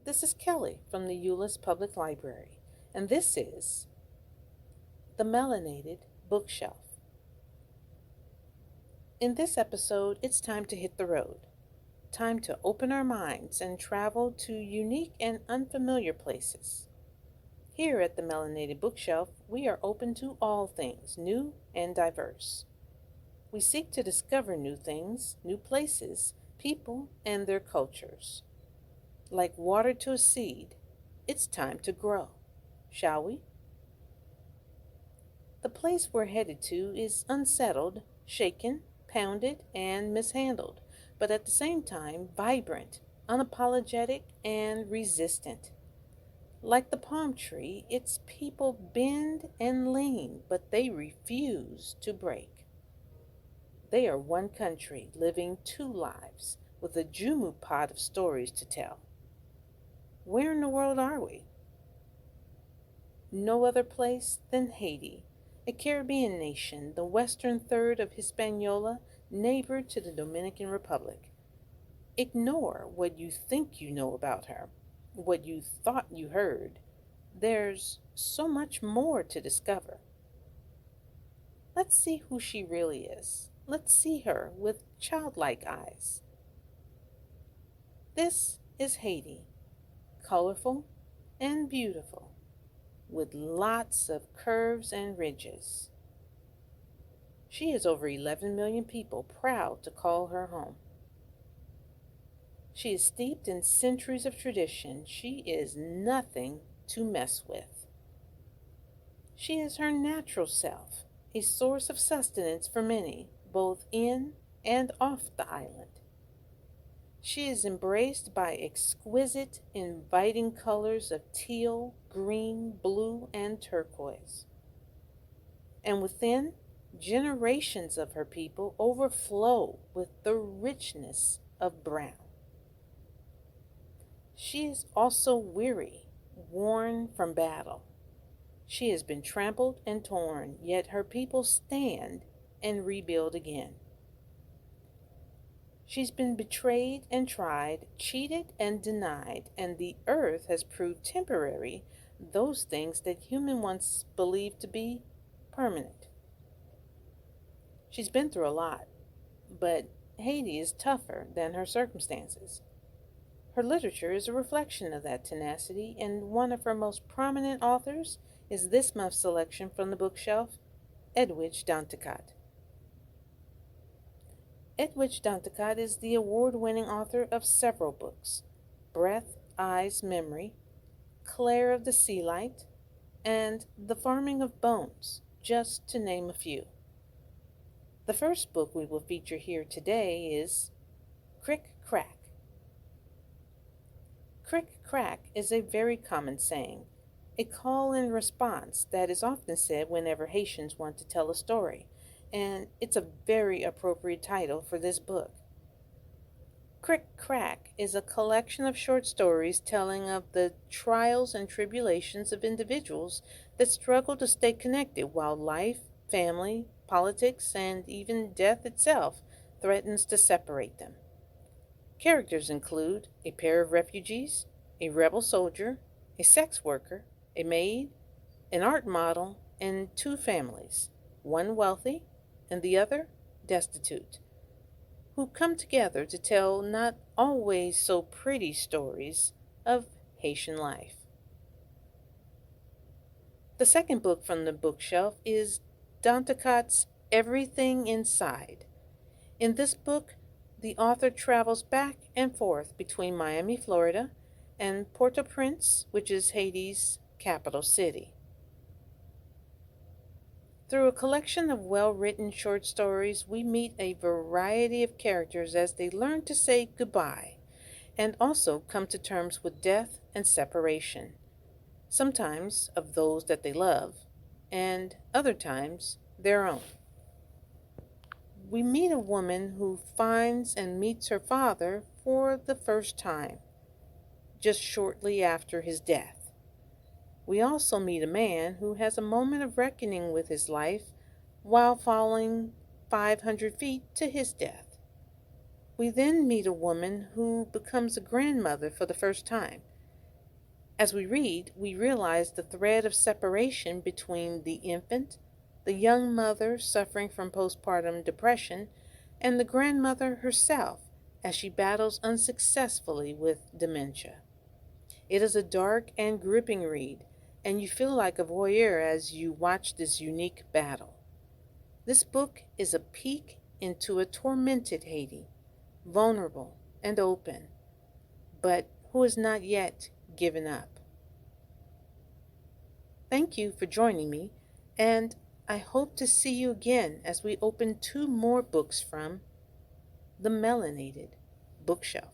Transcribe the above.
This is Kelly from the Euless Public Library, and this is the Melanated Bookshelf. In this episode, it's time to hit the road. Time to open our minds and travel to unique and unfamiliar places. Here at the Melanated Bookshelf, we are open to all things new and diverse. We seek to discover new things, new places, people, and their cultures. Like water to a seed, it's time to grow, shall we? The place we're headed to is unsettled, shaken, pounded, and mishandled, but at the same time vibrant, unapologetic, and resistant. Like the palm tree, its people bend and lean, but they refuse to break. They are one country living two lives with a Jumu pot of stories to tell. Where in the world are we? No other place than Haiti, a Caribbean nation, the western third of Hispaniola, neighbor to the Dominican Republic. Ignore what you think you know about her, what you thought you heard. There's so much more to discover. Let's see who she really is. Let's see her with childlike eyes. This is Haiti, colorful and beautiful, with lots of curves and ridges. She has over 11 million people proud to call her home. She is steeped in centuries of tradition. She is nothing to mess with. She is her natural self, a source of sustenance for many, both in and off the island. She is embraced by exquisite, inviting colors of teal, green, blue, and turquoise. And within, generations of her people overflow with the richness of brown. She is also weary, worn from battle. She has been trampled and torn, yet her people stand and rebuild again. She's been betrayed and tried, cheated and denied, and the earth has proved temporary those things that human once believed to be permanent. She's been through a lot, but Haiti is tougher than her circumstances. Her literature is a reflection of that tenacity, and one of her most prominent authors is this month's selection from the bookshelf, Edwidge Dantikat. Edwidge Dantikat is the award-winning author of several books, Breath, Eyes, Memory, Claire of the Sea Light, and The Farming of Bones, just to name a few. The first book we will feature here today is Crick Crack. Crick Crack is a very common saying, a call and response that is often said whenever Haitians want to tell a story, and it's a very appropriate title for this book. Crick Crack is a collection of short stories telling of the trials and tribulations of individuals that struggle to stay connected while life, family, politics, and even death itself threatens to separate them. Characters include a pair of refugees, a rebel soldier, a sex worker, a maid, an art model, and two families, one wealthy and the other destitute, who come together to tell not always so pretty stories of Haitian life. The second book from the bookshelf is Danticat's Everything Inside. In this book, the author travels back and forth between Miami, Florida, and Port-au-Prince, which is Haiti's capital city. Through a collection of well-written short stories, we meet a variety of characters as they learn to say goodbye and also come to terms with death and separation, sometimes of those that they love, and other times their own. We meet a woman who finds and meets her father for the first time, just shortly after his death. We also meet a man who has a moment of reckoning with his life while falling 500 feet to his death. We then meet a woman who becomes a grandmother for the first time, As we read, we realize the thread of separation between the infant, the young mother suffering from postpartum depression, and the grandmother herself as she battles unsuccessfully with dementia. It is a dark and gripping read, and you feel like a voyeur as you watch this unique battle. This book is a peek into a tormented Haiti, vulnerable and open, but who has not yet given up. Thank you for joining me, and I hope to see you again as we open two more books from the Melanated bookshelf.